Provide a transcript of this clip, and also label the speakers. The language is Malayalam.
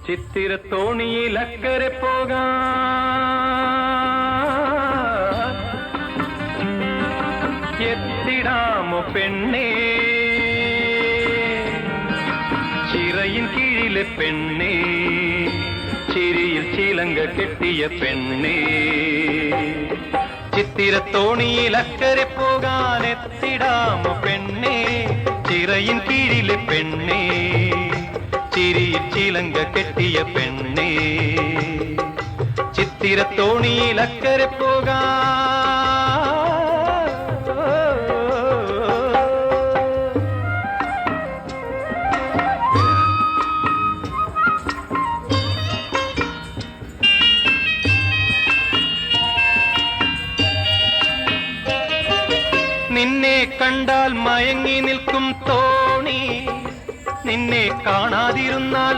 Speaker 1: ചിത്തിരത്തോണിയിൽ അക്കരെ പോകാൻ എത്തിടാമോ പെണ്ണേ, ചിറയിൻ കീഴിലെ പെണ്ണേ, ചിരിയിൽ ചിലങ്ക കെട്ടിയ പെണ്ണേ. ചിത്തിരത്തോണിയിൽ അക്കരെ പോകാൻ എത്തിടാമോ പെണ്ണേ, ചിറയിൻ കീഴിലെ പെണ്ണേ, ചിരിയിൽ ചിലങ്ക കെട്ടിയ പെണ്ണേ. ചിത്തിരത്തോണിയിൽ അക്കരെ പോകാൻ നിന്നെ കണ്ടാൽ മയങ്ങി നിൽക്കും തോണി, നിന്നെ കാണാതിരുന്നാൽ